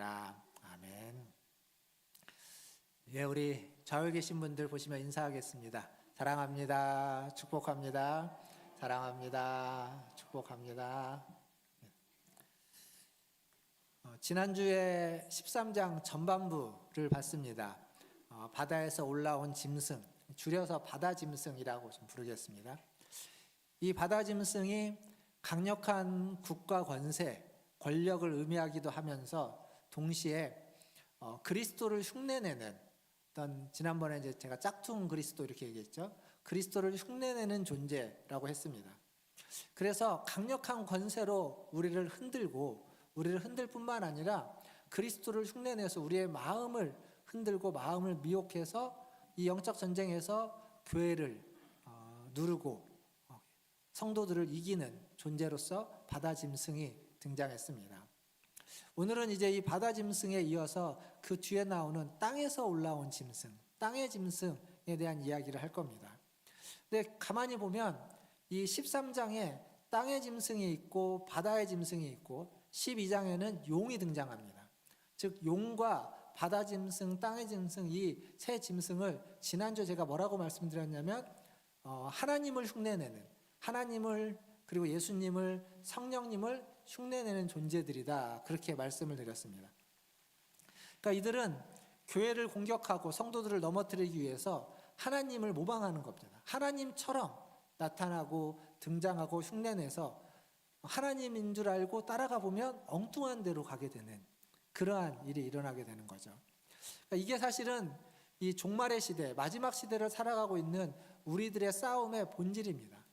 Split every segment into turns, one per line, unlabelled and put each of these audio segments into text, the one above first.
자니라. 아멘. 예, 우리 좌우에 계신 분들 보시면 인사하겠습니다. 사랑합니다. 축복합니다. 사랑합니다. 축복합니다. 지난주에 13장 전반부를 봤습니다. 바다에서 올라온 짐승, 줄여서 바다짐승이라고 좀 부르겠습니다. 이 바다짐승이 강력한 국가 권세, 권력을 의미하기도 하면서 동시에 그리스도를 흉내내는 어떤, 지난번에 이제 제가 짝퉁 그리스도 이렇게 얘기했죠. 그리스도를 흉내내는 존재라고 했습니다. 그래서 강력한 권세로 우리를 흔들고, 우리를 흔들 뿐만 아니라 그리스도를 흉내내서 우리의 마음을 흔들고 마음을 미혹해서 이 영적 전쟁에서 교회를 누르고 성도들을 이기는 존재로서 바다짐승이 등장했습니다. 오늘은 이제 이 바다짐승에 이어서 그 뒤에 나오는 땅에서 올라온 짐승, 땅의 짐승에 대한 이야기를 할 겁니다. 근데 가만히 보면 이 13장에 땅의 짐승이 있고 바다의 짐승이 있고 12장에는 용이 등장합니다. 즉 용과 바다 짐승, 땅의 짐승, 이 세 짐승을 지난주에 제가 뭐라고 말씀드렸냐면 하나님을 흉내내는, 하나님을 그리고 예수님을, 성령님을 흉내내는 존재들이다, 그렇게 말씀을 드렸습니다. 그러니까 이들은 교회를 공격하고 성도들을 넘어뜨리기 위해서 하나님을 모방하는 겁니다. 하나님처럼 나타나고 등장하고 흉내내서 하나님인 줄 알고 따라가 보면 엉뚱한 데로 가게 되는 그러한 일이 일어나게 되는 거죠. 그러니까 이게 사실은 이 종말의 시대, 마지막 시대를 살아가고 있는 우리들의 싸움의 본질입니다.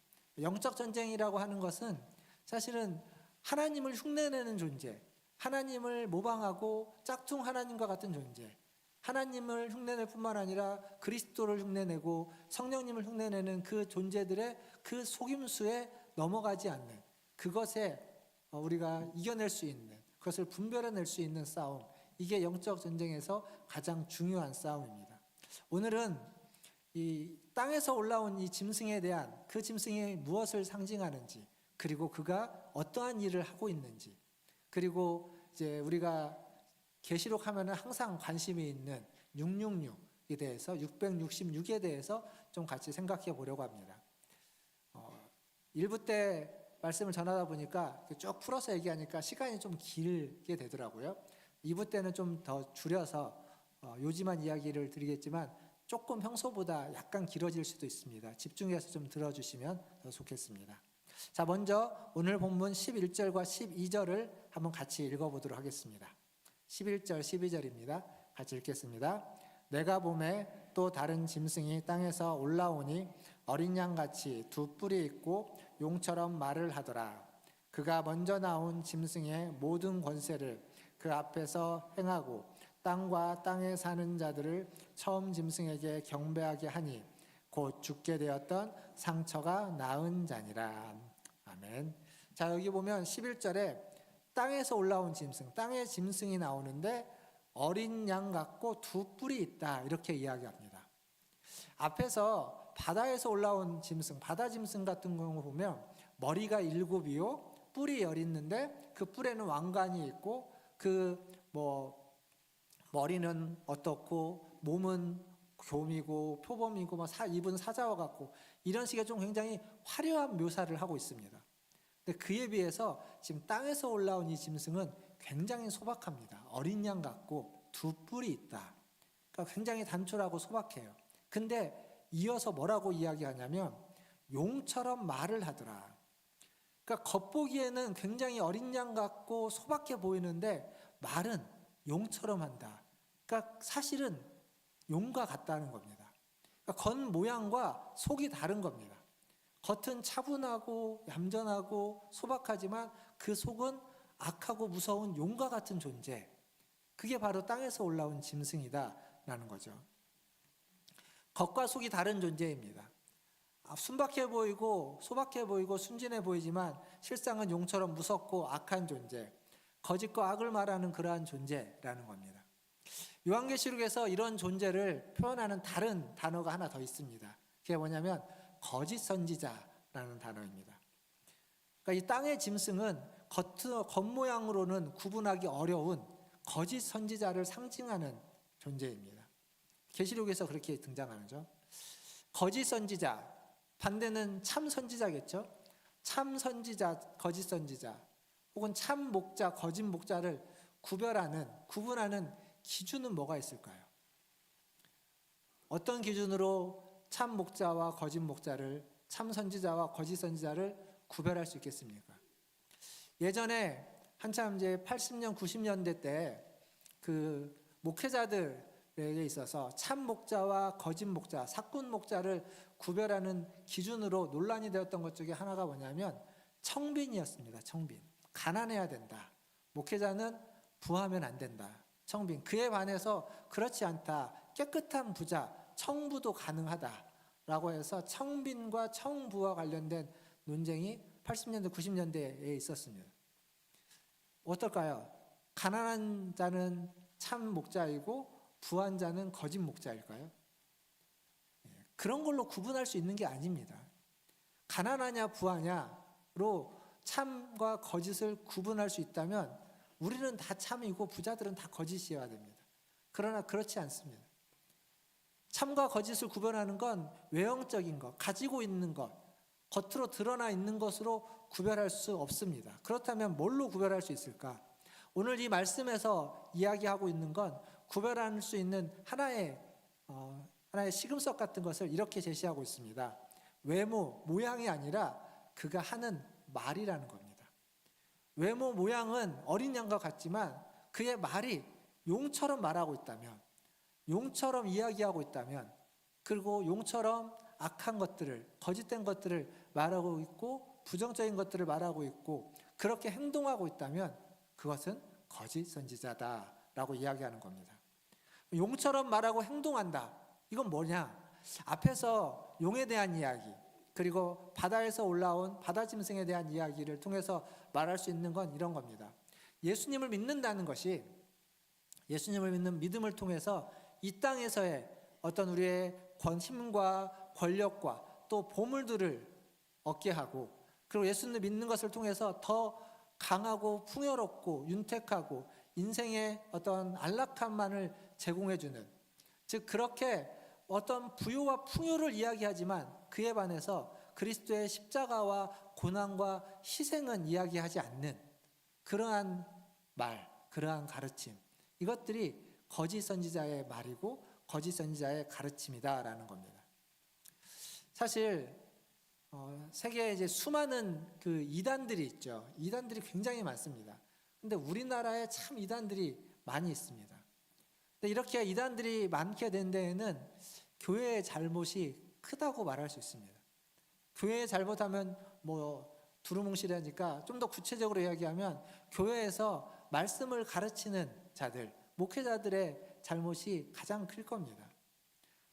영적 전쟁이라고 하는 것은 사실은 하나님을 흉내내는 존재, 하나님을 모방하고 짝퉁 하나님과 같은 존재, 하나님을 흉내낼 뿐만 아니라 그리스도를 흉내내고 성령님을 흉내내는 그 존재들의 그 속임수에 넘어가지 않는, 그것에 우리가 이겨낼 수 있는, 그것을 분별해낼 수 있는 싸움, 이게 영적 전쟁에서 가장 중요한 싸움입니다. 오늘은 이 땅에서 올라온 이 짐승에 대한, 그 짐승이 무엇을 상징하는지, 그리고 그가 어떠한 일을 하고 있는지, 그리고 이제 우리가 계시록 하면은 항상 관심이 있는 666에 대해서, 666에 대해서 좀 같이 생각해 보려고 합니다. 1부 때 말씀을 전하다 보니까 쭉 풀어서 얘기하니까 시간이 좀 길게 되더라고요. 2부 때는 좀 더 줄여서 요지만 이야기를 드리겠지만 조금 평소보다 약간 길어질 수도 있습니다. 집중해서 좀 들어주시면 더 좋겠습니다. 자, 먼저 오늘 본문 11절과 12절을 한번 같이 읽어보도록 하겠습니다. 11절, 12절입니다. 같이 읽겠습니다. 내가 보매 또 다른 짐승이 땅에서 올라오니 어린 양같이 두 뿔이 있고 용처럼 말을 하더라. 그가 먼저 나온 짐승의 모든 권세를 그 앞에서 행하고 땅과 땅에 사는 자들을 처음 짐승에게 경배하게 하니 곧 죽게 되었던 상처가 나은 자니라. 아멘. 자, 여기 보면 11절에 땅에서 올라온 짐승, 땅의 짐승이 나오는데 어린 양 같고 두 뿔이 있다, 이렇게 이야기합니다. 앞에서 바다에서 올라온 짐승, 바다 짐승 같은 경우 보면 머리가 7이요 뿔이 10 있는데 그 뿔에는 왕관이 있고 머리는 어떻고 몸은 곰이고 표범이고 입은 사자와 같고 이런 식의 좀 굉장히 화려한 묘사를 하고 있습니다. 근데 그에 비해서 지금 땅에서 올라온 이 짐승은 굉장히 소박합니다. 어린 양 같고 두 뿔이 있다. 그러니까 굉장히 단촐하고 소박해요. 근데 이어서 뭐라고 이야기하냐면 용처럼 말을 하더라. 그러니까 겉보기에는 굉장히 어린 양 같고 소박해 보이는데 말은 용처럼 한다. 그러니까 사실은 용과 같다는 겁니다. 그러니까 겉 모양과 속이 다른 겁니다. 겉은 차분하고 얌전하고 소박하지만 그 속은 악하고 무서운 용과 같은 존재, 그게 바로 땅에서 올라온 짐승이다라는 거죠. 겉과 속이 다른 존재입니다. 순박해 보이고 소박해 보이고 순진해 보이지만 실상은 용처럼 무섭고 악한 존재, 거짓과 악을 말하는 그러한 존재라는 겁니다. 요한계시록에서 이런 존재를 표현하는 다른 단어가 하나 더 있습니다. 그게 뭐냐면 거짓 선지자라는 단어입니다. 그러니까 이 땅의 짐승은 겉모양으로는 구분하기 어려운 거짓 선지자를 상징하는 존재입니다. 계시록에서 그렇게 등장하죠. 거짓 선지자, 반대는 참 선지자겠죠. 참 선지자, 거짓 선지자, 혹은 참 목자, 거짓 목자를 구분하는 기준은 뭐가 있을까요? 어떤 기준으로 참 목자와 거짓 목자를, 참 선지자와 거짓 선지자를 구별할 수 있겠습니까? 예전에 한참 이제 80년, 90년대 때 그 목회자들에게 있어서 참 목자와 거짓 목자, 사꾼 목자를 구별하는 기준으로 논란이 되었던 것 중에 하나가 뭐냐면 청빈이었습니다. 청빈. 가난해야 된다. 목회자는 부하면 안 된다. 청빈. 그에 반해서 그렇지 않다. 깨끗한 부자, 청부도 가능하다라고 해서 청빈과 청부와 관련된 논쟁이 80년대, 90년대에 있었습니다. 어떨까요? 가난한 자는 참 목자이고 부한 자는 거짓 목자일까요? 그런 걸로 구분할 수 있는 게 아닙니다. 가난하냐 부하냐로 참과 거짓을 구분할 수 있다면 우리는 다 참이고 부자들은 다 거짓이어야 됩니다. 그러나 그렇지 않습니다. 참과 거짓을 구별하는 건 외형적인 것, 가지고 있는 것, 겉으로 드러나 있는 것으로 구별할 수 없습니다. 그렇다면 뭘로 구별할 수 있을까? 오늘 이 말씀에서 이야기하고 있는 건 구별할 수 있는 하나의 시금석 같은 것을 이렇게 제시하고 있습니다. 외모, 모양이 아니라 그가 하는 말이라는 겁니다. 외모, 모양은 어린 양과 같지만 그의 말이 용처럼 말하고 있다면, 용처럼 이야기하고 있다면, 그리고 용처럼 악한 것들을, 거짓된 것들을 말하고 있고 부정적인 것들을 말하고 있고 그렇게 행동하고 있다면 그것은 거짓 선지자다라고 이야기하는 겁니다. 용처럼 말하고 행동한다. 이건 뭐냐? 앞에서 용에 대한 이야기, 그리고 바다에서 올라온 바다 짐승에 대한 이야기를 통해서 말할 수 있는 건 이런 겁니다. 예수님을 믿는다는 것이, 예수님을 믿는 믿음을 통해서 이 땅에서의 어떤 우리의 힘과 권력과 또 보물들을 얻게 하고, 그리고 예수님을 믿는 것을 통해서 더 강하고 풍요롭고 윤택하고 인생의 어떤 안락함만을 제공해주는, 즉 그렇게 어떤 부요와 풍요를 이야기하지만 그에 반해서 그리스도의 십자가와 고난과 희생은 이야기하지 않는 그러한 말, 그러한 가르침, 이것들이 거짓 선지자의 말이고 거짓 선지자의 가르침이다라는 겁니다. 사실 세계에 이제 수많은 그 이단들이 있죠. 이단들이 굉장히 많습니다. 근데 우리나라에 참 이단들이 많이 있습니다. 근데 이렇게 이단들이 많게 된 데에는 교회의 잘못이 크다고 말할 수 있습니다. 교회의 잘못하면 두루뭉실하니까 좀 더 구체적으로 이야기하면 교회에서 말씀을 가르치는 자들, 목회자들의 잘못이 가장 클 겁니다.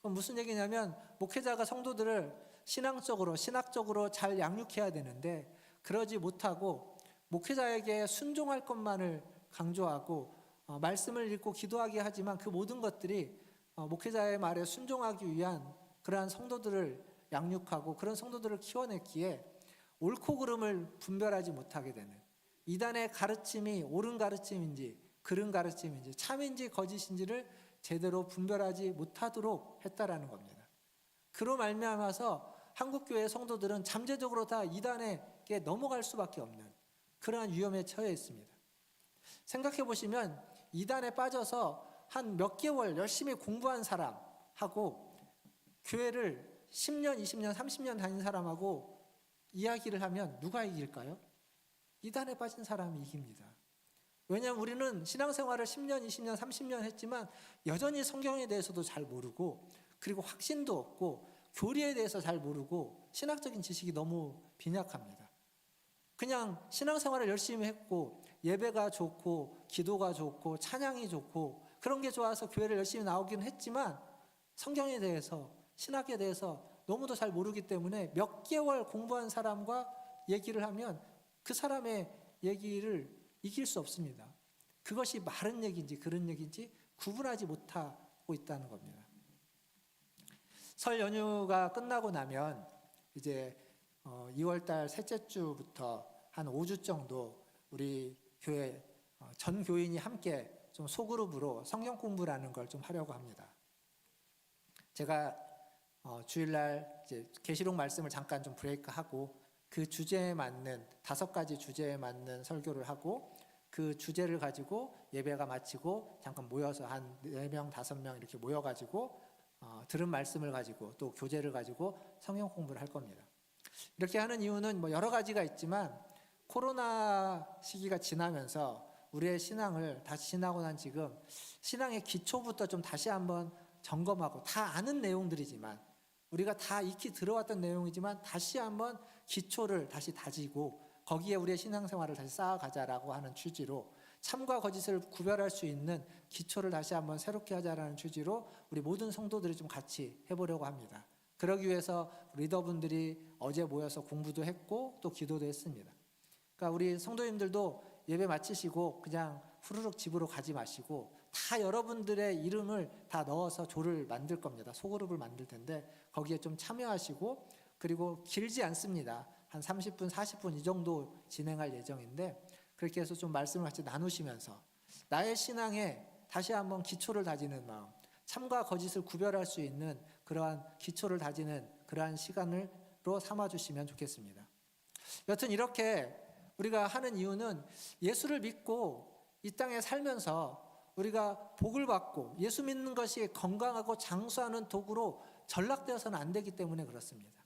그럼 무슨 얘기냐면 목회자가 성도들을 신학적으로 잘 양육해야 되는데 그러지 못하고 목회자에게 순종할 것만을 강조하고 말씀을 읽고 기도하게 하지만 그 모든 것들이 목회자의 말에 순종하기 위한 그러한 성도들을 양육하고 그런 성도들을 키워냈기에 옳고 그름을 분별하지 못하게 되는, 이단의 가르침이 옳은 가르침인지 그른 가르침인지 참인지 거짓인지를 제대로 분별하지 못하도록 했다라는 겁니다. 그로 말미암아서 한국교회 성도들은 잠재적으로 다 이단에게 넘어갈 수밖에 없는 그러한 위험에 처해 있습니다. 생각해 보시면 이단에 빠져서 한 몇 개월 열심히 공부한 사람하고 교회를 10년, 20년, 30년 다닌 사람하고 이야기를 하면 누가 이길까요? 이단에 빠진 사람이 이깁니다. 왜냐하면 우리는 신앙생활을 10년, 20년, 30년 했지만 여전히 성경에 대해서도 잘 모르고, 그리고 확신도 없고 교리에 대해서 잘 모르고 신학적인 지식이 너무 빈약합니다. 그냥 신앙생활을 열심히 했고 예배가 좋고 기도가 좋고 찬양이 좋고 그런 게 좋아서 교회를 열심히 나오긴 했지만 성경에 대해서, 신학에 대해서 너무도 잘 모르기 때문에 몇 개월 공부한 사람과 얘기를 하면 그 사람의 얘기를 이길 수 없습니다. 그것이 바른 얘기인지 그런 얘기인지 구분하지 못하고 있다는 겁니다. 설 연휴가 끝나고 나면 이제 2월달 셋째 주부터 한 5주 정도 우리 교회 전 교인이 함께 좀 소그룹으로 성경 공부라는 걸 좀 하려고 합니다. 제가 주일날 이제 계시록 말씀을 잠깐 좀 브레이크하고 그 주제에 맞는 5가지 주제에 맞는 설교를 하고 그 주제를 가지고 예배가 마치고 잠깐 모여서 한 4명, 5명 이렇게 모여가지고 들은 말씀을 가지고 또 교재를 가지고 성경 공부를 할 겁니다. 이렇게 하는 이유는 뭐 여러 가지가 있지만 코로나 시기가 지나면서 우리의 신앙을 다시 지나고 난 지금 신앙의 기초부터 좀 다시 한번 점검하고 다 아는 내용들이지만 우리가 다 익히 들어왔던 내용이지만 다시 한번 기초를 다시 다지고 거기에 우리의 신앙생활을 다시 쌓아가자라고 하는 취지로 참과 거짓을 구별할 수 있는 기초를 다시 한번 새롭게 하자라는 취지로 우리 모든 성도들이 좀 같이 해보려고 합니다. 그러기 위해서 리더분들이 어제 모여서 공부도 했고 또 기도도 했습니다. 그러니까 우리 성도님들도 예배 마치시고 그냥 후루룩 집으로 가지 마시고 다 여러분들의 이름을 다 넣어서 조를 만들 겁니다. 소그룹을 만들 텐데 거기에 좀 참여하시고 그리고 길지 않습니다. 한 30분, 40분 이 정도 진행할 예정인데 그렇게 해서 좀 말씀을 같이 나누시면서 나의 신앙에 다시 한번 기초를 다지는 마음, 참과 거짓을 구별할 수 있는 그러한 기초를 다지는 그러한 시간으로 삼아주시면 좋겠습니다. 여튼 이렇게 우리가 하는 이유는 예수를 믿고 이 땅에 살면서 우리가 복을 받고 예수 믿는 것이 건강하고 장수하는 도구로 전락되어서는 안 되기 때문에 그렇습니다.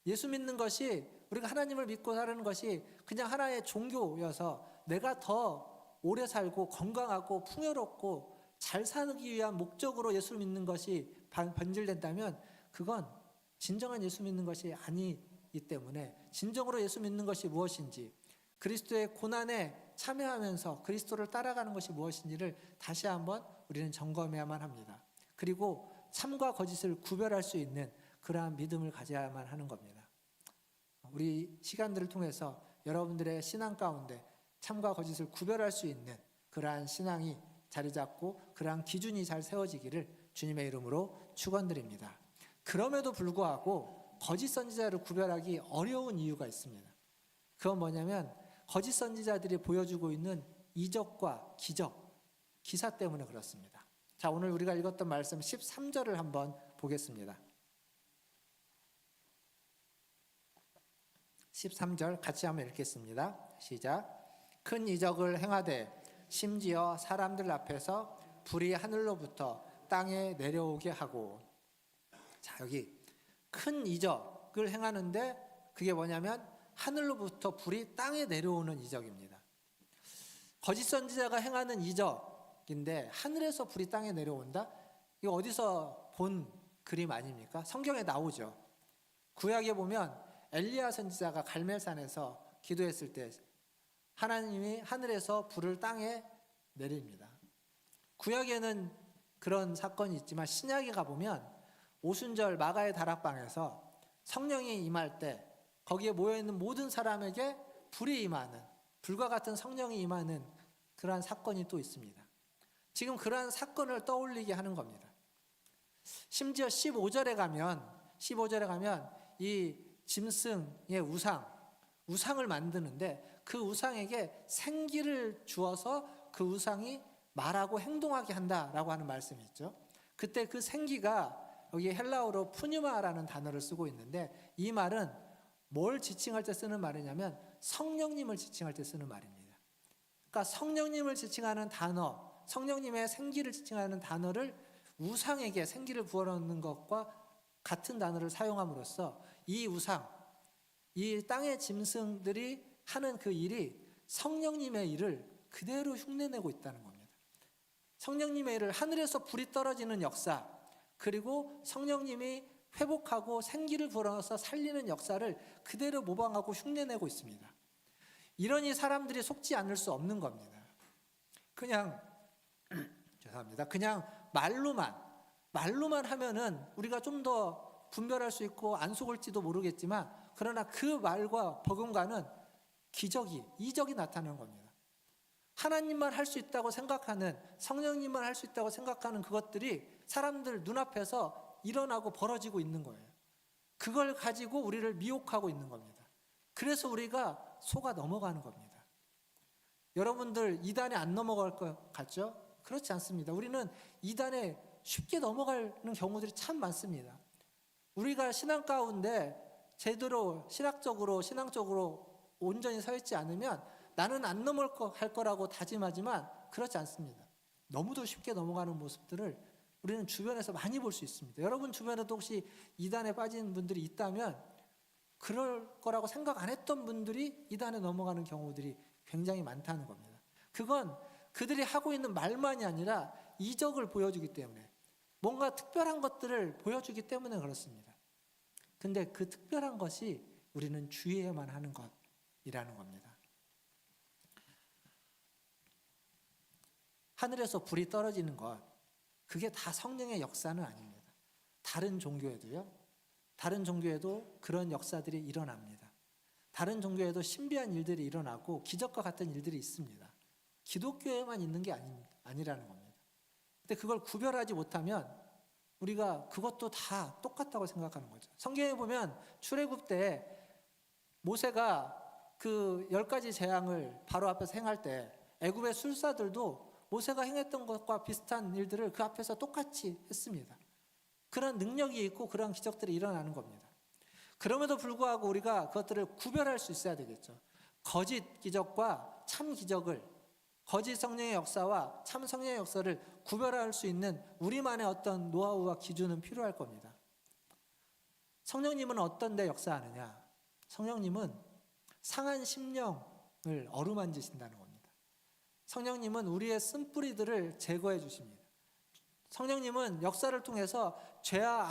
예수 믿는 것이 우리가 하나님을 믿고 사는 것이 그냥 하나의 종교여서 내가 더 오래 살고 건강하고 풍요롭고 잘 살기 위한 목적으로 예수를 믿는 것이 변질된다면 그건 진정한 예수 믿는 것이 아니기 때문에 진정으로 예수 믿는 것이 무엇인지 그리스도의 고난에 참여하면서 그리스도를 따라가는 것이 무엇인지를 다시 한번 우리는 점검해야만 합니다. 그리고 참과 거짓을 구별할 수 있는 그러한 믿음을 가져야만 하는 겁니다. 우리 시간들을 통해서 여러분들의 신앙 가운데 참과 거짓을 구별할 수 있는 그러한 신앙이 자리 잡고 그러한 기준이 잘 세워지기를 주님의 이름으로 축원드립니다. 그럼에도 불구하고 거짓 선지자를 구별하기 어려운 이유가 있습니다. 그건 뭐냐면 거짓 선지자들이 보여주고 있는 이적과 기적, 기사 때문에 그렇습니다. 자, 오늘 우리가 읽었던 말씀 13절을 한번 보겠습니다. 13절 같이 한번 읽겠습니다. 시작. 큰 이적을 행하되 심지어 사람들 앞에서 불이 하늘로부터 땅에 내려오게 하고. 자, 여기 큰 이적을 행하는데 그게 뭐냐면 하늘로부터 불이 땅에 내려오는 이적입니다. 거짓 선지자가 행하는 이적인데 하늘에서 불이 땅에 내려온다? 이거 어디서 본 그림 아닙니까? 성경에 나오죠. 구약에 보면 엘리야 선지자가 갈멜산에서 기도했을 때 하나님이 하늘에서 불을 땅에 내립니다. 구약에는 그런 사건이 있지만 신약에 가보면 오순절 마가의 다락방에서 성령이 임할 때 거기에 모여있는 모든 사람에게 불이 임하는, 불과 같은 성령이 임하는 그러한 사건이 또 있습니다. 지금 그러한 사건을 떠올리게 하는 겁니다. 심지어 15절에 가면 이 짐승의 우상을 만드는데 그 우상에게 생기를 주어서 그 우상이 말하고 행동하게 한다라고 하는 말씀이 있죠. 그때 그 생기가 여기 헬라어로 푸뉴마라는 단어를 쓰고 있는데 이 말은 뭘 지칭할 때 쓰는 말이냐면 성령님을 지칭할 때 쓰는 말입니다. 그러니까 성령님을 지칭하는 단어, 성령님의 생기를 지칭하는 단어를 우상에게 생기를 부어넣는 것과 같은 단어를 사용함으로써 이 우상, 이 땅의 짐승들이 하는 그 일이 성령님의 일을 그대로 흉내내고 있다는 겁니다. 성령님의 일을 하늘에서 불이 떨어지는 역사, 그리고 성령님이 회복하고 생기를 불어넣어서 살리는 역사를 그대로 모방하고 흉내내고 있습니다. 이러니 사람들이 속지 않을 수 없는 겁니다. 그냥 죄송합니다. 그냥 말로만 하면은 우리가 좀 더 분별할 수 있고 안 속을지도 모르겠지만 그러나 그 말과 버금가는 이적이 나타나는 겁니다. 하나님만 할 수 있다고 생각하는, 성령님만 할 수 있다고 생각하는 그것들이 사람들 눈앞에서 일어나고 벌어지고 있는 거예요. 그걸 가지고 우리를 미혹하고 있는 겁니다. 그래서 우리가 속아 넘어가는 겁니다. 여러분들 이단에 안 넘어갈 것 같죠? 그렇지 않습니다. 우리는 이단에 쉽게 넘어가는 경우들이 참 많습니다. 우리가 신앙 가운데 제대로 신앙적으로 온전히 서 있지 않으면 나는 안 넘어갈 거라고 다짐하지만 그렇지 않습니다. 너무도 쉽게 넘어가는 모습들을 우리는 주변에서 많이 볼 수 있습니다. 여러분 주변에도 혹시 이단에 빠진 분들이 있다면 그럴 거라고 생각 안 했던 분들이 이단에 넘어가는 경우들이 굉장히 많다는 겁니다. 그건 그들이 하고 있는 말만이 아니라 이적을 보여주기 때문에, 뭔가 특별한 것들을 보여주기 때문에 그렇습니다. 근데 그 특별한 것이 우리는 주의해야만 하는 것이라는 겁니다. 하늘에서 불이 떨어지는 것, 그게 다 성령의 역사는 아닙니다. 다른 종교에도 그런 역사들이 일어납니다. 다른 종교에도 신비한 일들이 일어나고 기적과 같은 일들이 있습니다. 기독교에만 있는 게 아니라는 겁니다. 근데 그걸 구별하지 못하면 우리가 그것도 다 똑같다고 생각하는 거죠. 성경에 보면 출애굽 때 모세가 그 10가지 재앙을 바로 앞에서 행할 때 애굽의 술사들도 모세가 행했던 것과 비슷한 일들을 그 앞에서 똑같이 했습니다. 그런 능력이 있고 그런 기적들이 일어나는 겁니다. 그럼에도 불구하고 우리가 그것들을 구별할 수 있어야 되겠죠. 거짓 기적과 참 기적을, 거짓 성령의 역사와 참 성령의 역사를 구별할 수 있는 우리만의 어떤 노하우와 기준은 필요할 겁니다. 성령님은 어떤 데 역사하느냐? 성령님은 상한 심령을 어루만지신다는 겁니다. 성령님은 우리의 쓴뿌리들을 제거해 주십니다. 성령님은 역사를 통해서 죄와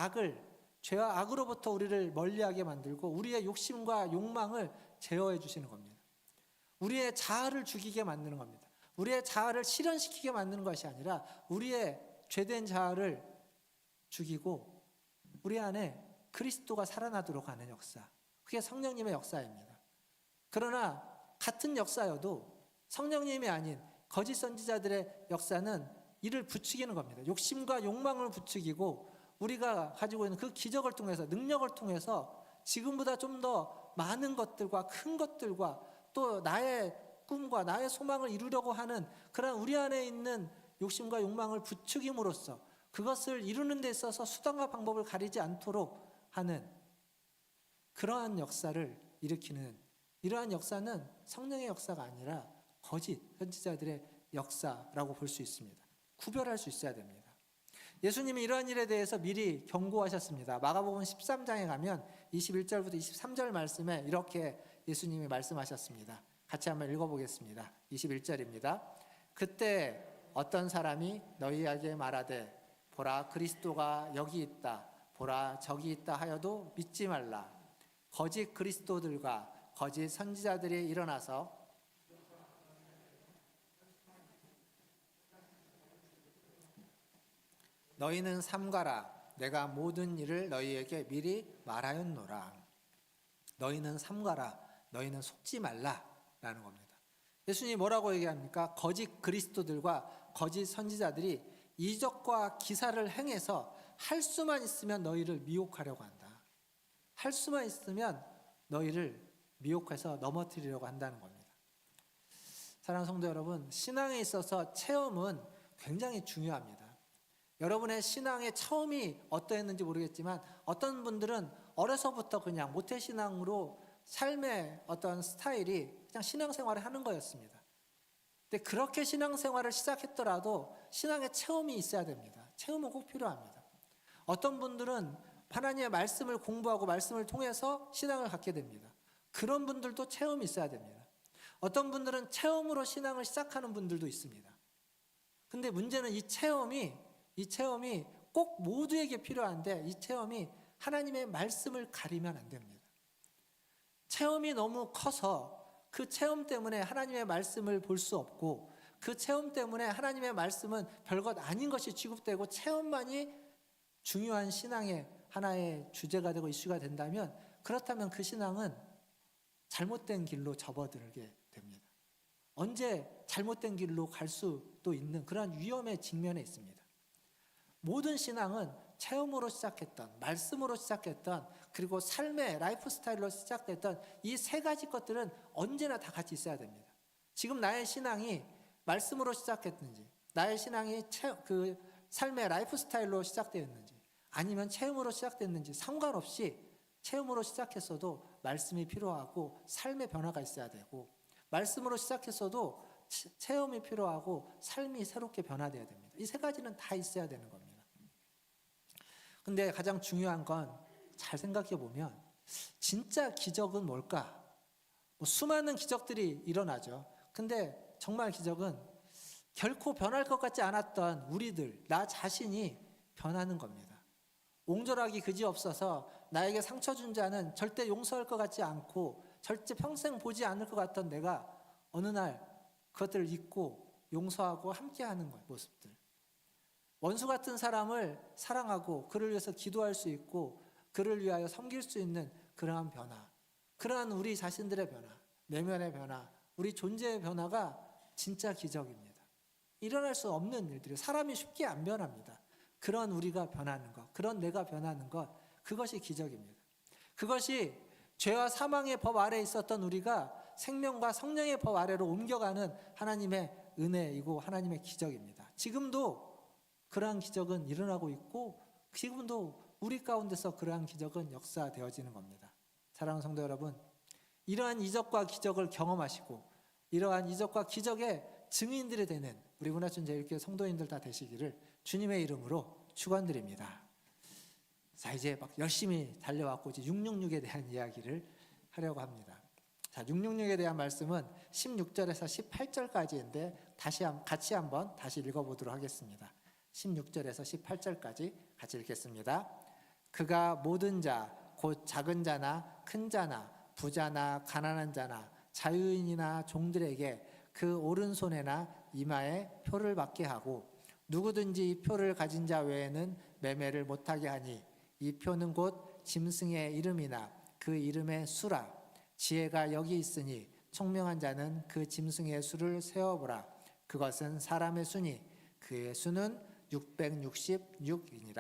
악으로부터 우리를 멀리하게 만들고 우리의 욕심과 욕망을 제어해 주시는 겁니다. 우리의 자아를 죽이게 만드는 겁니다. 우리의 자아를 실현시키게 만드는 것이 아니라 우리의 죄된 자아를 죽이고 우리 안에 그리스도가 살아나도록 하는 역사, 그게 성령님의 역사입니다. 그러나 같은 역사여도 성령님이 아닌 거짓 선지자들의 역사는 이를 부추기는 겁니다. 욕심과 욕망을 부추기고 우리가 가지고 있는 그 기적을 통해서, 능력을 통해서 지금보다 좀 더 많은 것들과 큰 것들과 또 나의 꿈과 나의 소망을 이루려고 하는 그런 우리 안에 있는 욕심과 욕망을 부추김으로써 그것을 이루는 데 있어서 수단과 방법을 가리지 않도록 하는 그러한 역사를 일으키는, 이러한 역사는 성령의 역사가 아니라 거짓 선지자들의 역사라고 볼 수 있습니다. 구별할 수 있어야 됩니다. 예수님이 이러한 일에 대해서 미리 경고하셨습니다. 마가복음 13장에 가면 21절부터 23절 말씀에 이렇게 예수님이 말씀하셨습니다. 같이 한번 읽어보겠습니다. 21절입니다. 그때 어떤 사람이 너희에게 말하되 보라 그리스도가 여기 있다, 보라 저기 있다 하여도 믿지 말라. 거짓 그리스도들과 거짓 선지자들이 일어나서 너희는 삼가라. 내가 모든 일을 너희에게 미리 말하였노라. 너희는 삼가라. 너희는 속지 말라. 라는 겁니다. 예수님이 뭐라고 얘기합니까? 거짓 그리스도들과 거짓 선지자들이 이적과 기사를 행해서 할 수만 있으면 너희를 미혹하려고 한다. 할 수만 있으면 너희를 미혹해서 넘어뜨리려고 한다는 겁니다. 사랑하는 성도 여러분, 신앙에 있어서 체험은 굉장히 중요합니다. 여러분의 신앙의 처음이 어떠했는지 모르겠지만 어떤 분들은 어려서부터 그냥 모태신앙으로 삶의 어떤 스타일이 그냥 신앙생활을 하는 거였습니다. 근데 그렇게 신앙생활을 시작했더라도 신앙의 체험이 있어야 됩니다. 체험은 꼭 필요합니다. 어떤 분들은 하나님의 말씀을 공부하고 말씀을 통해서 신앙을 갖게 됩니다. 그런 분들도 체험이 있어야 됩니다. 어떤 분들은 체험으로 신앙을 시작하는 분들도 있습니다. 근데 문제는 이 체험이 꼭 모두에게 필요한데 이 체험이 하나님의 말씀을 가리면 안 됩니다. 체험이 너무 커서 그 체험 때문에 하나님의 말씀을 볼 수 없고 그 체험 때문에 하나님의 말씀은 별것 아닌 것이 취급되고 체험만이 중요한 신앙의 하나의 주제가 되고 이슈가 된다면 그렇다면 그 신앙은 잘못된 길로 접어들게 됩니다. 언제 잘못된 길로 갈 수도 있는 그런 위험에 직면해 있습니다. 모든 신앙은 체험으로 시작했던, 말씀으로 시작했던, 그리고 삶의 라이프 스타일로 시작됐던 이 세 가지 것들은 언제나 다 같이 있어야 됩니다. 지금 나의 신앙이 말씀으로 시작했는지, 나의 신앙이 그 삶의 라이프 스타일로 시작되었는지 아니면 체험으로 시작됐는지 상관없이 체험으로 시작했어도 말씀이 필요하고 삶의 변화가 있어야 되고, 말씀으로 시작했어도 체험이 필요하고 삶이 새롭게 변화돼야 됩니다. 이 세 가지는 다 있어야 되는 겁니다. 근데 가장 중요한 건 잘 생각해 보면 진짜 기적은 뭘까? 수많은 기적들이 일어나죠. 근데 정말 기적은 결코 변할 것 같지 않았던 우리들, 나 자신이 변하는 겁니다. 옹졸하기 그지없어서 나에게 상처 준 자는 절대 용서할 것 같지 않고 절대 평생 보지 않을 것 같던 내가 어느 날 그것들을 잊고 용서하고 함께하는 모습들. 원수 같은 사람을 사랑하고 그를 위해서 기도할 수 있고 그를 위하여 섬길 수 있는 그러한 변화, 그러한 우리 자신들의 변화, 내면의 변화, 우리 존재의 변화가 진짜 기적입니다. 일어날 수 없는 일들이, 사람이 쉽게 안 변합니다. 그런 우리가 변하는 것, 그런 내가 변하는 것, 그것이 기적입니다. 그것이 죄와 사망의 법 아래에 있었던 우리가 생명과 성령의 법 아래로 옮겨가는 하나님의 은혜이고 하나님의 기적입니다. 지금도 그러한 기적은 일어나고 있고 지금도 우리 가운데서 그러한 기적은 역사되어지는 겁니다. 사랑하는 성도 여러분, 이러한 이적과 기적을 경험하시고 이러한 이적과 기적의 증인들이 되는 우리 문화촌-제1교회 성도님들 다 되시기를 주님의 이름으로 축원드립니다. 자, 이제 막 열심히 달려왔고 이제 666에 대한 이야기를 하려고 합니다. 자, 666에 대한 말씀은 16절에서 18절까지인데 같이 한번 다시 읽어보도록 하겠습니다. 16절에서 18절까지 같이 읽겠습니다. 그가 모든 자, 곧 작은 자나 큰 자나 부자나 가난한 자나 자유인이나 종들에게 그 오른손에나 이마에 표를 받게 하고 누구든지 이 표를 가진 자 외에는 매매를 못하게 하니 이 표는 곧 짐승의 이름이나 그 이름의 수라. 지혜가 여기 있으니 총명한 자는 그 짐승의 수를 세어보라. 그것은 사람의 수니 그의 수는 666이니라.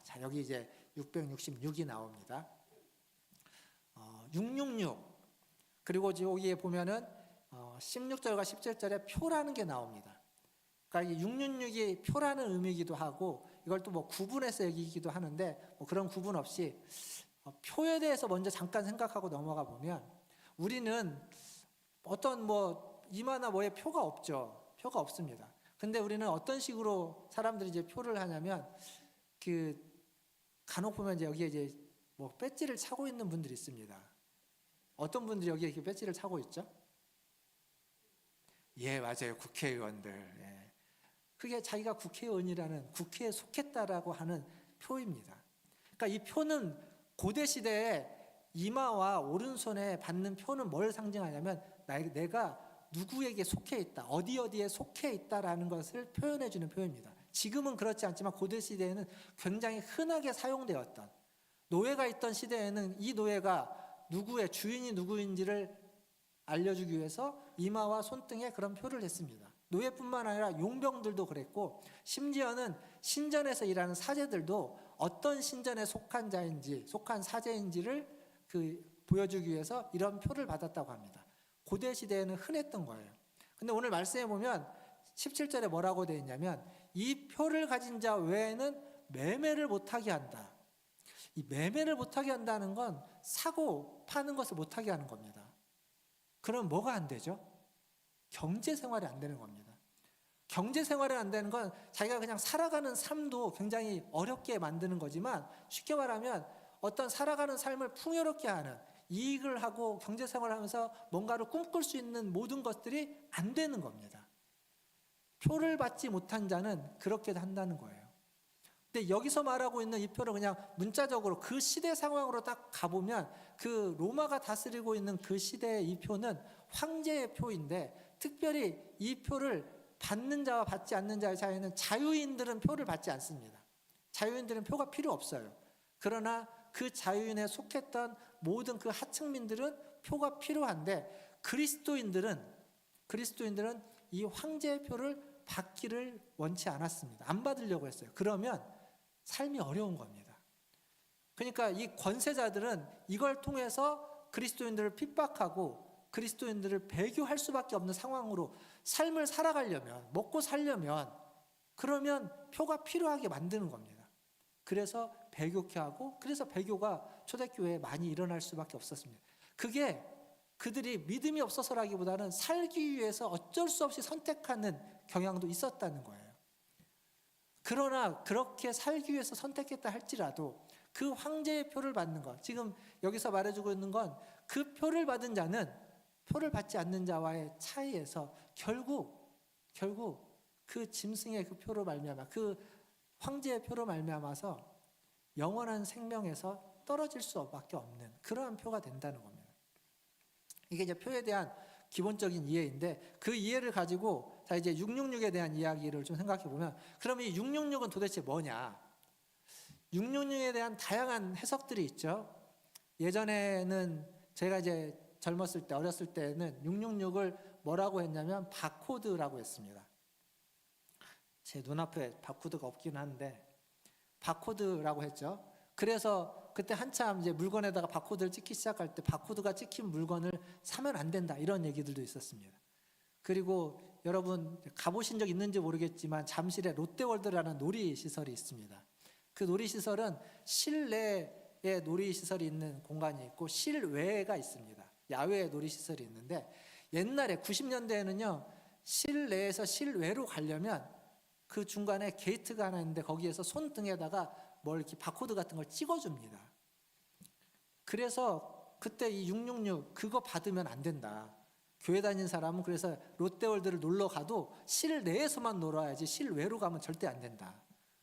자, 여기 이제 666이 나옵니다. 666 그리고 여기에 보면은 16절과 17절에 표라는 게 나옵니다. 그러니까 이 666이 표라는 의미이기도 하고 이걸 또 뭐 구분해서 얘기하기도 하는데 뭐 그런 구분 없이 표에 대해서 먼저 잠깐 생각하고 넘어가 보면 우리는 어떤 뭐 이마나 뭐에 표가 없죠. 표가 없습니다. 근데 우리는 어떤 식으로 사람들이 이제 표를 하냐면 그 간혹 보면 이제 여기에 이제 뭐 배지를 차고 있는 분들이 있습니다. 어떤 분들이 여기에 이렇게 배지를 차고 있죠? 예, 맞아요. 국회의원들. 예. 그게 자기가 국회의원이라는, 국회에 속했다라고 하는 표입니다. 그러니까 이 표는 고대 시대에 이마와 오른손에 받는 표는 뭘 상징하냐면 내가 누구에게 속해 있다, 어디에 속해 있다라는 것을 표현해 주는 표입니다. 지금은 그렇지 않지만 고대 시대에는 굉장히 흔하게 사용되었던, 노예가 있던 시대에는 이 노예가 누구의 주인이 누구인지를 알려주기 위해서 이마와 손등에 그런 표를 했습니다. 노예뿐만 아니라 용병들도 그랬고 심지어는 신전에서 일하는 사제들도 어떤 신전에 속한 자인지, 속한 사제인지를 보여주기 위해서 이런 표를 받았다고 합니다. 고대 시대에는 흔했던 거예요. 근데 오늘 말씀해 보면 17절에 뭐라고 되어 있냐면 이 표를 가진 자 외에는 매매를 못하게 한다. 이 매매를 못하게 한다는 건 사고 파는 것을 못하게 하는 겁니다. 그럼 뭐가 안 되죠? 경제 생활이 안 되는 겁니다. 경제 생활이 안 되는 건 자기가 그냥 살아가는 삶도 굉장히 어렵게 만드는 거지만 쉽게 말하면 어떤 살아가는 삶을 풍요롭게 하는, 이익을 하고 경제 생활을 하면서 뭔가를 꿈꿀 수 있는 모든 것들이 안 되는 겁니다. 표를 받지 못한 자는 그렇게 한다는 거예요. 근데 여기서 말하고 있는 이 표를 그냥 문자적으로 그 시대 상황으로 딱 가보면 그 로마가 다스리고 있는 그 시대의 이 표는 황제의 표인데 특별히 이 표를 받는 자와 받지 않는 자의 차이는 자유인들은 표를 받지 않습니다. 자유인들은 표가 필요 없어요. 그러나 그 자유인에 속했던 모든 그 하층민들은 표가 필요한데 그리스도인들은 이 황제의 표를 받기를 원치 않았습니다. 안 받으려고 했어요. 그러면 삶이 어려운 겁니다. 그러니까 이 권세자들은 이걸 통해서 그리스도인들을 핍박하고 그리스도인들을 배교할 수밖에 없는 상황으로 삶을 살아가려면, 먹고 살려면 그러면 표가 필요하게 만드는 겁니다. 그래서 배교케 하고, 그래서 배교가 초대교회에 많이 일어날 수밖에 없었습니다. 그게 그들이 믿음이 없어서라기보다는 살기 위해서 어쩔 수 없이 선택하는 경향도 있었다는 거예요. 그러나 그렇게 살기 위해서 선택했다 할지라도 그 황제의 표를 받는 것, 지금 여기서 말해주고 있는 건 그 표를 받은 자는 표를 받지 않는 자와의 차이에서 결국 그 짐승의 그 표로 말미암아, 그 황제의 표로 말미암아서 영원한 생명에서 떨어질 수밖에 없는 그러한 표가 된다는 겁니다. 이게 이제 표에 대한 기본적인 이해인데, 그 이해를 가지고 자 이제 666에 대한 이야기를 좀 생각해 보면, 그럼 이 666은 도대체 뭐냐? 666에 대한 다양한 해석들이 있죠. 예전에는 제가 이제 젊었을 때, 어렸을 때는 666을 뭐라고 했냐면 바코드라고 했습니다. 제 눈앞에 바코드가 없긴 한데 바코드라고 했죠. 그래서 그때 한참 이제 물건에다가 바코드를 찍기 시작할 때 바코드가 찍힌 물건을 사면 안 된다, 이런 얘기들도 있었습니다. 그리고 여러분 가보신 적 있는지 모르겠지만 잠실에 롯데월드라는 놀이시설이 있습니다. 그 놀이시설은 실내에 놀이시설이 있는 공간이 있고 실외가 있습니다. 야외 놀이시설이 있는데, 옛날에 90년대에는요 실내에서 실외로 가려면 그 중간에 게이트가 하나 있는데 거기에서 손등에다가 뭘 이렇게 바코드 같은 걸 찍어줍니다. 그래서 그때 이 666 그거 받으면 안 된다. 교회 다니는 사람은 그래서 롯데월드를 놀러 가도 실내에서만 놀아야지 실외로 가면 절대 안 된다.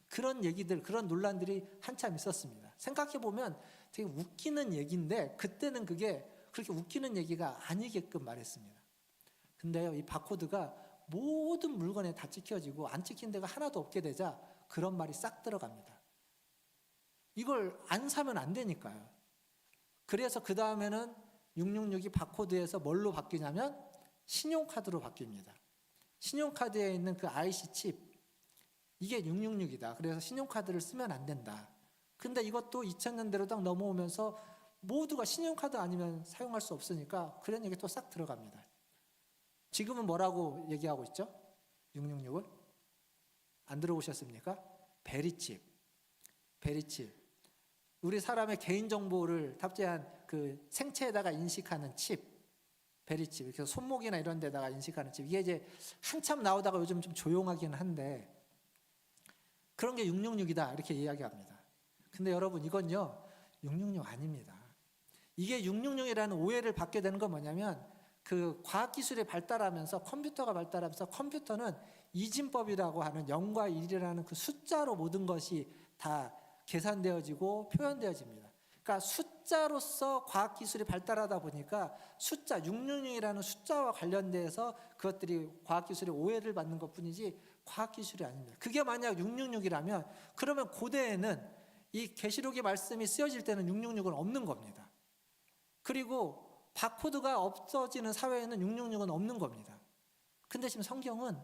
그런 얘기들, 그런 논란들이 한참 있었습니다. 생각해보면 되게 웃기는 얘기인데 그때는 그게 그렇게 웃기는 얘기가 아니게끔 말했습니다. 근데요, 이 바코드가 모든 물건에 다 찍혀지고 안 찍힌 데가 하나도 없게 되자 그런 말이 싹 들어갑니다. 이걸 안 사면 안 되니까요. 그래서 그 다음에는 666이 바코드에서 뭘로 바뀌냐면 신용카드로 바뀝니다. 신용카드에 있는 그 IC 칩, 이게 666이다. 그래서 신용카드를 쓰면 안 된다. 근데 이것도 2000년대로 딱 넘어오면서 모두가 신용카드 아니면 사용할 수 없으니까 그런 얘기 또 싹 들어갑니다. 지금은 뭐라고 얘기하고 있죠? 666을? 안 들어보셨습니까? 베리칩. 우리 사람의 개인정보를 탑재한 그 생체에다가 인식하는 칩, 베리칩. 그래서 손목이나 이런 데다가 인식하는 칩. 이게 이제 한참 나오다가 요즘 좀 조용하긴 한데 그런 게 666이다 이렇게 이야기합니다. 근데 여러분 이건요 666 아닙니다. 이게 666이라는 오해를 받게 되는 건 뭐냐면, 그 과학기술이 발달하면서 컴퓨터가 발달하면서 컴퓨터는 이진법이라고 하는 0과 1이라는 그 숫자로 모든 것이 다 계산되어지고 표현되어집니다. 그러니까 숫자로서 과학기술이 발달하다 보니까 숫자 666이라는 숫자와 관련돼서 그것들이 과학기술의 오해를 받는 것뿐이지 과학기술이 아닙니다. 그게 만약 666이라면 그러면 고대에는 이 계시록의 말씀이 쓰여질 때는 666은 없는 겁니다. 그리고 바코드가 없어지는 사회에는 666은 없는 겁니다. 근데 지금 성경은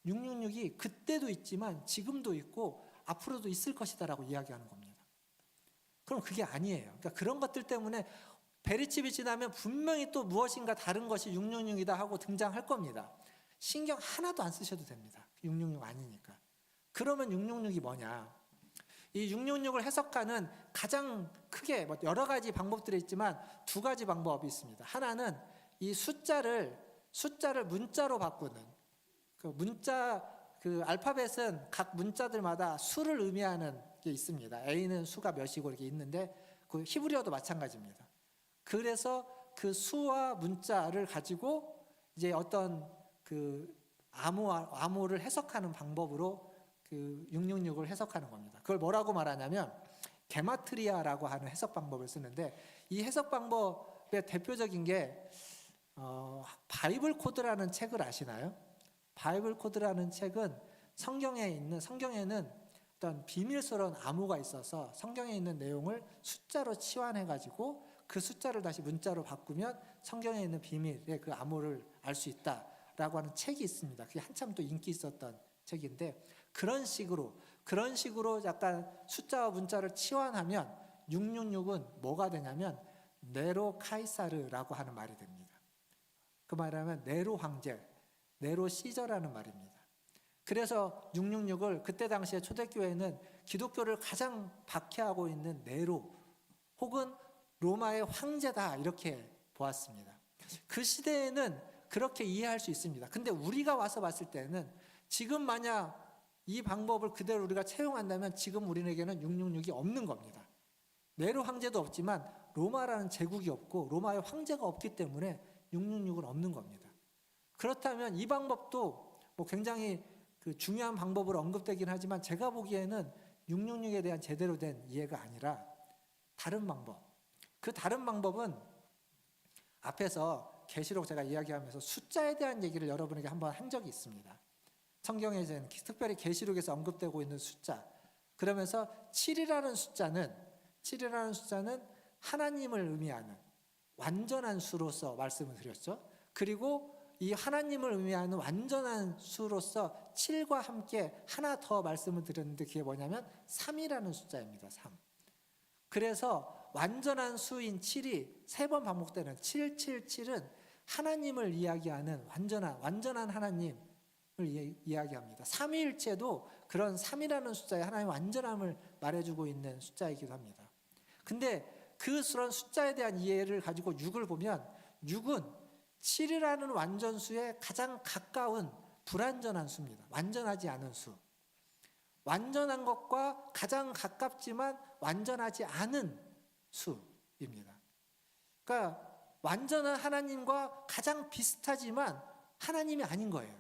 666이 그때도 있지만 지금도 있고 앞으로도 있을 것이다 라고 이야기하는 겁니다. 그럼 그게 아니에요. 그러니까 그런 것들 때문에 베리칩이 지나면 분명히 또 무엇인가 다른 것이 666이다 하고 등장할 겁니다. 신경 하나도 안 쓰셔도 됩니다. 666 아니니까. 그러면 666이 뭐냐? 이 666을 해석하는 가장 크게 여러 가지 방법들이 있지만 두 가지 방법이 있습니다. 하나는 이 숫자를 문자로 바꾸는, 그 문자, 그 알파벳은 각 문자들마다 수를 의미하는 게 있습니다. A는 수가 몇이고 이렇게 있는데 그 히브리어도 마찬가지입니다. 그래서 그 수와 문자를 가지고 이제 어떤 그 암호를 해석하는 방법으로 그 666을 해석하는 겁니다. 그걸 뭐라고 말하냐면 게마트리아라고 하는 해석 방법을 쓰는데, 이 해석 방법의 대표적인 게 바이블 코드라는 책을 아시나요? 바이블 코드라는 책은 성경에는 어떤 비밀스러운 암호가 있어서 성경에 있는 내용을 숫자로 치환해 가지고 그 숫자를 다시 문자로 바꾸면 성경에 있는 비밀의 그 암호를 알 수 있다라고 하는 책이 있습니다. 그게 한참 또 인기 있었던 책인데, 그런 식으로 약간 숫자와 문자를 치환하면 666은 뭐가 되냐면 네로 카이사르라고 하는 말이 됩니다. 그 말하면 네로 황제, 네로 시저라는 말입니다. 그래서 666을 그때 당시에 초대교회는 기독교를 가장 박해하고 있는 네로 혹은 로마의 황제다 이렇게 보았습니다. 그 시대에는 그렇게 이해할 수 있습니다. 근데 우리가 와서 봤을 때는 지금 만약 이 방법을 그대로 우리가 채용한다면 지금 우리에게는 666이 없는 겁니다. 네로 황제도 없지만 로마라는 제국이 없고 로마의 황제가 없기 때문에 666은 없는 겁니다. 그렇다면 이 방법도 뭐 굉장히 중요한 방법으로 언급되긴 하지만 제가 보기에는 666에 대한 제대로 된 이해가 아니라 다른 방법. 그 다른 방법은 앞에서 계시록 제가 이야기하면서 숫자에 대한 얘기를 여러분에게 한번 한 적이 있습니다. 성경에 특별히 계시록에서 언급되고 있는 숫자. 그러면서 7이라는 숫자는 하나님을 의미하는 완전한 수로서 말씀을 드렸죠. 그리고 이 하나님을 의미하는 완전한 수로서 7과 함께 하나 더 말씀을 드렸는데 그게 뭐냐면 3이라는 숫자입니다. 3. 그래서 완전한 수인 7이 3번 반복되는 777은 하나님을 이야기하는 완전한 하나님을 이야기합니다. 삼위일체도 그런 3이라는 숫자에 하나님의 완전함을 말해주고 있는 숫자이기도 합니다. 근데 그런 숫자에 대한 이해를 가지고 6을 보면 6은 7이라는 완전수에 가장 가까운 불완전한 수입니다. 완전하지 않은 수. 완전한 것과 가장 가깝지만 완전하지 않은 수입니다. 그러니까 완전한 하나님과 가장 비슷하지만 하나님이 아닌 거예요.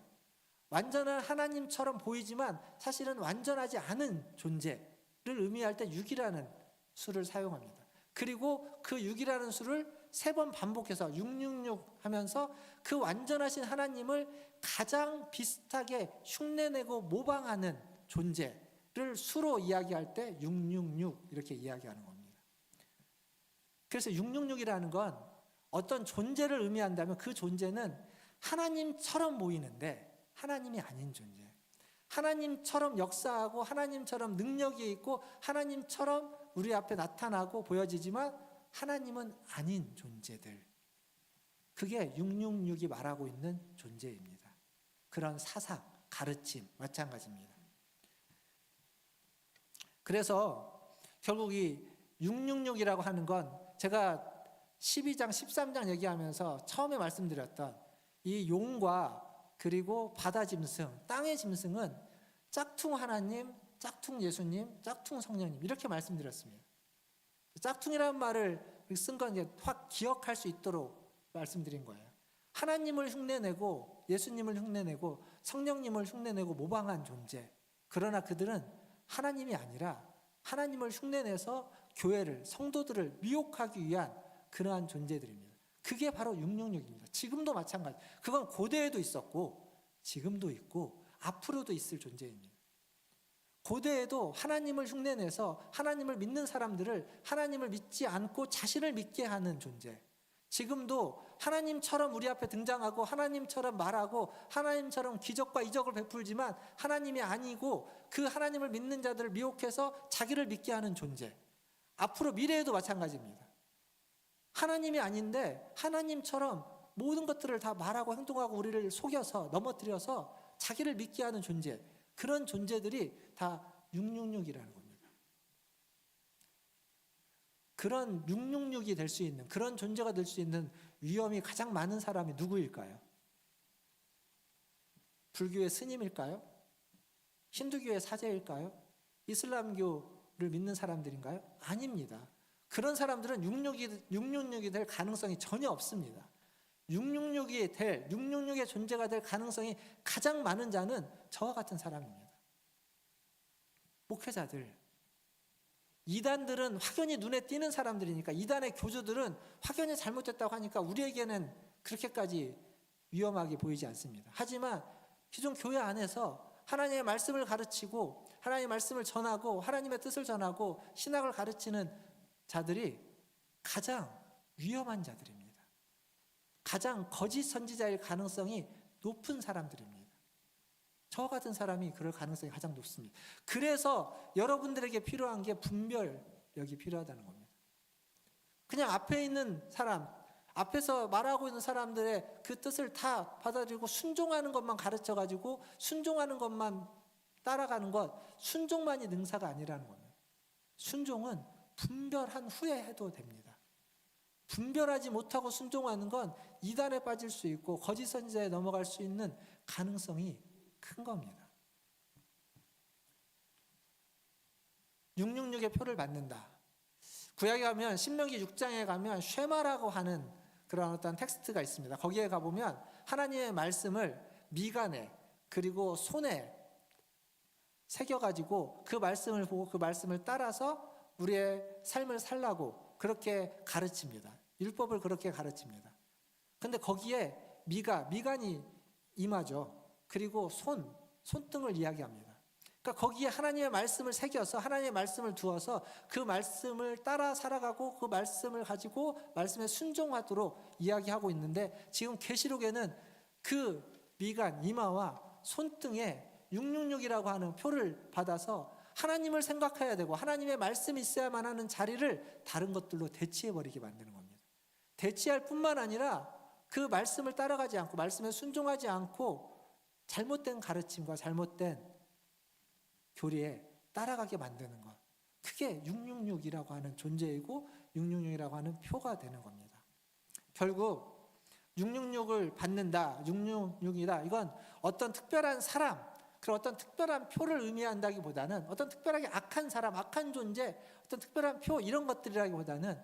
완전한 하나님처럼 보이지만 사실은 완전하지 않은 존재를 의미할 때 6이라는 수를 사용합니다. 그리고 그 6이라는 수를 3번 반복해서 666 하면서 그 완전하신 하나님을 가장 비슷하게 흉내내고 모방하는 존재를 수로 이야기할 때 666 이렇게 이야기하는 겁니다. 그래서 666이라는 건 어떤 존재를 의미한다면 그 존재는 하나님처럼 보이는데 하나님이 아닌 존재. 하나님처럼 역사하고 하나님처럼 능력이 있고 하나님처럼 우리 앞에 나타나고 보여지지만 하나님은 아닌 존재들. 그게 666이 말하고 있는 존재입니다. 그런 사상, 가르침 마찬가지입니다. 그래서 결국 이 666이라고 하는 건 제가 12장, 13장 얘기하면서 처음에 말씀드렸던 이 용과 그리고 바다 짐승, 땅의 짐승은 짝퉁 하나님, 짝퉁 예수님, 짝퉁 성령님 이렇게 말씀드렸습니다. 짝퉁이라는 말을 쓴 건 이제 확 기억할 수 있도록 말씀드린 거예요. 하나님을 흉내내고 예수님을 흉내내고 성령님을 흉내내고 모방한 존재. 그러나 그들은 하나님이 아니라 하나님을 흉내내서 교회를, 성도들을 미혹하기 위한 그러한 존재들입니다. 그게 바로 666입니다. 지금도 마찬가지. 그건 고대에도 있었고 지금도 있고 앞으로도 있을 존재입니다. 고대에도 하나님을 흉내내서 하나님을 믿는 사람들을 하나님을 믿지 않고 자신을 믿게 하는 존재. 지금도 하나님처럼 우리 앞에 등장하고 하나님처럼 말하고 하나님처럼 기적과 이적을 베풀지만 하나님이 아니고 그 하나님을 믿는 자들을 미혹해서 자기를 믿게 하는 존재. 앞으로 미래에도 마찬가지입니다. 하나님이 아닌데 하나님처럼 모든 것들을 다 말하고 행동하고 우리를 속여서 넘어뜨려서 자기를 믿게 하는 존재. 그런 존재들이 다 666이라는 겁니다. 그런 666이 될 수 있는 그런 존재가 될 수 있는 위험이 가장 많은 사람이 누구일까요? 불교의 스님일까요? 힌두교의 사제일까요? 이슬람교를 믿는 사람들인가요? 아닙니다. 그런 사람들은 666이 될 가능성이 전혀 없습니다. 666의 존재가 될 가능성이 가장 많은 자는 저와 같은 사람입니다. 목회자들. 이단들은 확연히 눈에 띄는 사람들이니까 이단의 교주들은 확연히 잘못됐다고 하니까 우리에게는 그렇게까지 위험하게 보이지 않습니다. 하지만 기존 교회 안에서 하나님의 말씀을 가르치고 하나님의 말씀을 전하고 하나님의 뜻을 전하고 신학을 가르치는 자들이 가장 위험한 자들입니다. 가장 거짓 선지자일 가능성이 높은 사람들입니다. 저 같은 사람이 그럴 가능성이 가장 높습니다. 그래서 여러분들에게 필요한 게 분별력이 필요하다는 겁니다. 그냥 앞에 있는 사람, 앞에서 말하고 있는 사람들의 그 뜻을 다 받아들이고 순종하는 것만 가르쳐가지고 순종하는 것만 따라가는 것, 순종만이 능사가 아니라는 겁니다. 순종은 분별한 후에 해도 됩니다. 분별하지 못하고 순종하는 건 이단에 빠질 수 있고 거짓 선지자에 넘어갈 수 있는 가능성이 큰 겁니다. 666의 표를 받는다. 구약에 가면 신명기 6장에 가면 쉐마라고 하는 그런 어떤 텍스트가 있습니다. 거기에 가보면 하나님의 말씀을 미간에 그리고 손에 새겨가지고 그 말씀을 보고 그 말씀을 따라서 우리의 삶을 살라고 그렇게 가르칩니다. 율법을 그렇게 가르칩니다. 근데 거기에 미간이 이마죠. 그리고 손등을 이야기합니다. 그러니까 거기에 하나님의 말씀을 새겨서 하나님의 말씀을 두어서 그 말씀을 따라 살아가고 그 말씀을 가지고 말씀에 순종하도록 이야기하고 있는데 지금 계시록에는 그 미간, 이마와 손등에 666이라고 하는 표를 받아서 하나님을 생각해야 되고 하나님의 말씀이 있어야만 하는 자리를 다른 것들로 대치해버리게 만드는 겁니다. 대치할 뿐만 아니라 그 말씀을 따라가지 않고 말씀에 순종하지 않고 잘못된 가르침과 잘못된 교리에 따라가게 만드는 것. 그게 666이라고 하는 존재이고 666이라고 하는 표가 되는 겁니다. 결국 666을 받는다, 666이다. 이건 어떤 특별한 사람, 그런 어떤 특별한 표를 의미한다기보다는 어떤 특별하게 악한 사람, 악한 존재, 어떤 특별한 표 이런 것들이라기보다는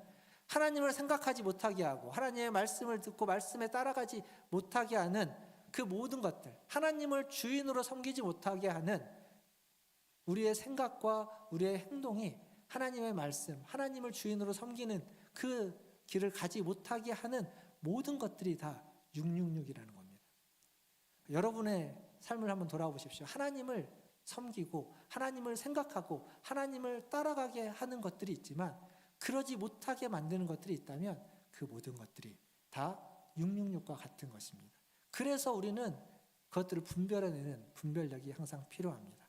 하나님을 생각하지 못하게 하고 하나님의 말씀을 듣고 말씀에 따라가지 못하게 하는 그 모든 것들, 하나님을 주인으로 섬기지 못하게 하는 우리의 생각과 우리의 행동이 하나님의 말씀, 하나님을 주인으로 섬기는 그 길을 가지 못하게 하는 모든 것들이 다 666이라는 겁니다. 여러분의 삶을 한번 돌아보십시오. 하나님을 섬기고 하나님을 생각하고 하나님을 따라가게 하는 것들이 있지만 그러지 못하게 만드는 것들이 있다면 그 모든 것들이 다 666과 같은 것입니다. 그래서 우리는 그것들을 분별해내는 분별력이 항상 필요합니다.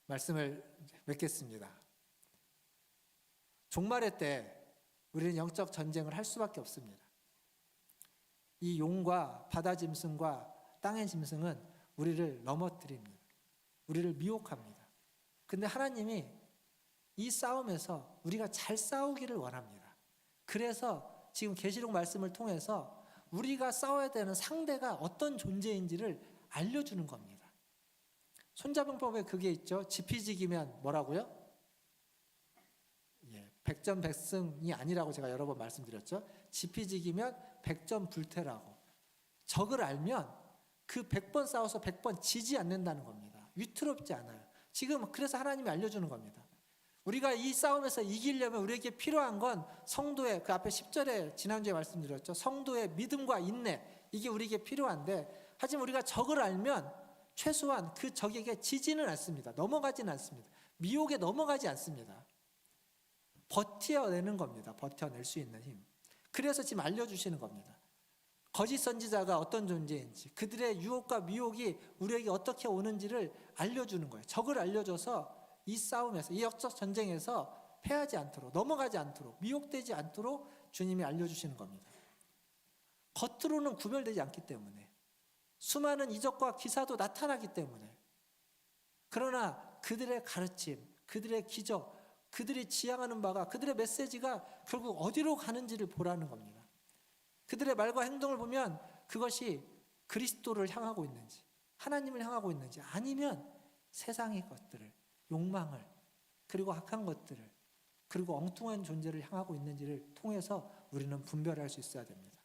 말씀을 맺겠습니다. 종말의 때 우리는 영적 전쟁을 할 수밖에 없습니다. 이 용과 바다 짐승과 땅의 짐승은 우리를 넘어뜨립니다. 우리를 미혹합니다. 근데 하나님이 이 싸움에서 우리가 잘 싸우기를 원합니다. 그래서 지금 계시록 말씀을 통해서 우리가 싸워야 되는 상대가 어떤 존재인지를 알려주는 겁니다. 손자병법에 그게 있죠. 지피지기면 뭐라고요? 백전백승이 아니라고 제가 여러 번 말씀드렸죠. 지피지기면 백전불태라고. 적을 알면 그 100번 싸워서 100번 지지 않는다는 겁니다. 위태롭지 않아요. 지금 그래서 하나님이 알려주는 겁니다. 우리가 이 싸움에서 이기려면 우리에게 필요한 건 성도의 그 앞에 10절에 지난주에 말씀드렸죠. 성도의 믿음과 인내, 이게 우리에게 필요한데 하지만 우리가 적을 알면 최소한 그 적에게 지지는 않습니다. 넘어가지는 않습니다. 미혹에 넘어가지 않습니다. 버텨내는 겁니다. 버텨낼 수 있는 힘. 그래서 지금 알려주시는 겁니다. 거짓 선지자가 어떤 존재인지, 그들의 유혹과 미혹이 우리에게 어떻게 오는지를 알려주는 거예요. 적을 알려줘서 이 싸움에서, 이 역적 전쟁에서 패하지 않도록, 넘어가지 않도록, 미혹되지 않도록 주님이 알려주시는 겁니다. 겉으로는 구별되지 않기 때문에, 수많은 이적과 기사도 나타나기 때문에, 그러나 그들의 가르침, 그들의 기적, 그들이 지향하는 바가, 그들의 메시지가 결국 어디로 가는지를 보라는 겁니다. 그들의 말과 행동을 보면 그것이 그리스도를 향하고 있는지, 하나님을 향하고 있는지, 아니면 세상의 것들을, 욕망을, 그리고 악한 것들을, 그리고 엉뚱한 존재를 향하고 있는지를 통해서 우리는 분별할 수 있어야 됩니다.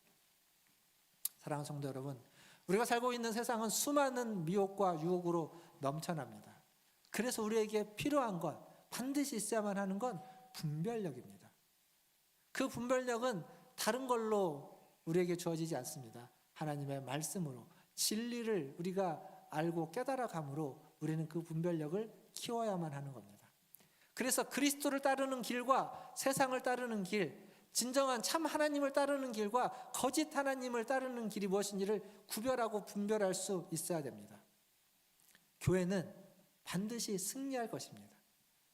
사랑하는 성도 여러분, 우리가 살고 있는 세상은 수많은 미혹과 유혹으로 넘쳐납니다. 그래서 우리에게 필요한 것, 반드시 있어야만 하는 건 분별력입니다. 그 분별력은 다른 걸로 우리에게 주어지지 않습니다. 하나님의 말씀으로, 진리를 우리가 알고 깨달아감으로 우리는 그 분별력을 키워야만 하는 겁니다. 그래서 그리스도를 따르는 길과 세상을 따르는 길, 진정한 참 하나님을 따르는 길과 거짓 하나님을 따르는 길이 무엇인지를 구별하고 분별할 수 있어야 됩니다. 교회는 반드시 승리할 것입니다.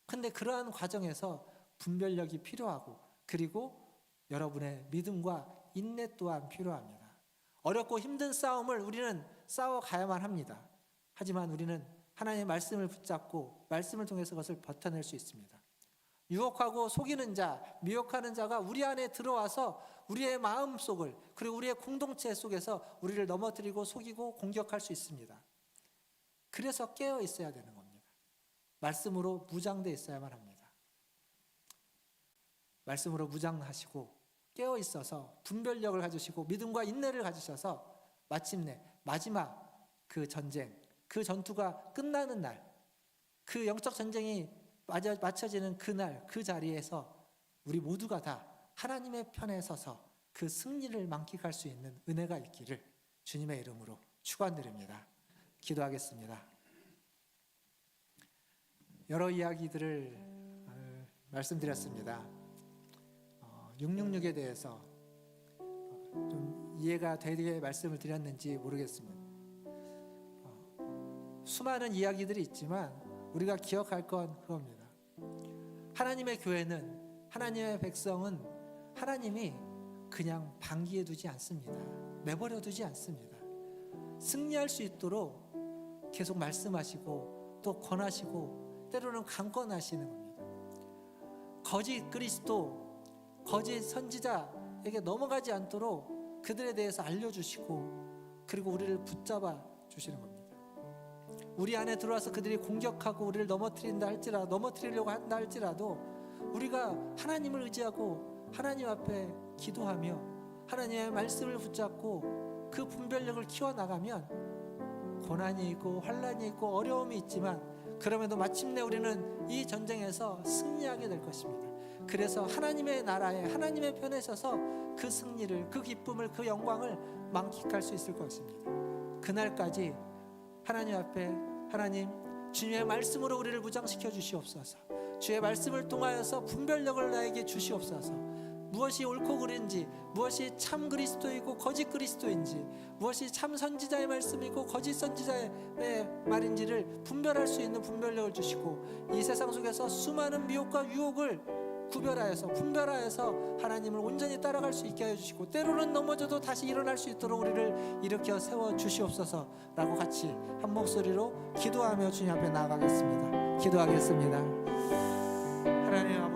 근데 그러한 과정에서 분별력이 필요하고, 그리고 여러분의 믿음과 인내 또한 필요합니다. 어렵고 힘든 싸움을 우리는 싸워가야만 합니다. 하지만 우리는 하나님의 말씀을 붙잡고 말씀을 통해서 그것을 버텨낼 수 있습니다. 유혹하고 속이는 자, 미혹하는 자가 우리 안에 들어와서 우리의 마음속을, 그리고 우리의 공동체 속에서 우리를 넘어뜨리고 속이고 공격할 수 있습니다. 그래서 깨어 있어야 되는 겁니다. 말씀으로 무장되어 있어야만 합니다. 말씀으로 무장하시고 깨어 있어서 분별력을 가지시고 믿음과 인내를 가지셔서 마침내 마지막 그 전쟁, 그 전투가 끝나는 날, 그 영적 전쟁이 맞춰지는 그날, 그 자리에서 우리 모두가 다 하나님의 편에 서서 그 승리를 만끽할 수 있는 은혜가 있기를 주님의 이름으로 축원드립니다. 기도하겠습니다. 여러 이야기들을 말씀드렸습니다. 666에 대해서 좀 이해가 되게 말씀을 드렸는지 모르겠습니다. 수많은 이야기들이 있지만 우리가 기억할 건 그겁니다. 하나님의 교회는, 하나님의 백성은 하나님이 그냥 방기해 두지 않습니다. 내버려 두지 않습니다. 승리할 수 있도록 계속 말씀하시고 또 권하시고 때로는 강권하시는 겁니다. 거짓 그리스도, 거짓 선지자에게 넘어가지 않도록 그들에 대해서 알려주시고 그리고 우리를 붙잡아 주시는 겁니다. 우리 안에 들어와서 그들이 공격하고 우리를 넘어뜨리려고 한다 할지라도 우리가 하나님을 의지하고 하나님 앞에 기도하며 하나님의 말씀을 붙잡고 그 분별력을 키워나가면 고난이 있고 환난이 있고 어려움이 있지만 그럼에도 마침내 우리는 이 전쟁에서 승리하게 될 것입니다. 그래서 하나님의 나라에 하나님의 편에 서서 그 승리를, 그 기쁨을, 그 영광을 만끽할 수 있을 것입니다. 그날까지 하나님 앞에 하나님 주님의 말씀으로 우리를 무장시켜 주시옵소서. 주의 말씀을 통하여서 분별력을 나에게 주시옵소서. 무엇이 옳고 그른지, 무엇이 참 그리스도이고 거짓 그리스도인지, 무엇이 참 선지자의 말씀이고 거짓 선지자의 말인지를 분별할 수 있는 분별력을 주시고 이 세상 속에서 수많은 미혹과 유혹을 구별하여서 분별하여서 하나님을 온전히 따라갈 수 있게 하여 주시고 때로는 넘어져도 다시 일어날 수 있도록 우리를 일으켜 세워 주시옵소서라고 같이 한 목소리로 기도하며 주님 앞에 나아가겠습니다. 기도하겠습니다. 하나님 아버지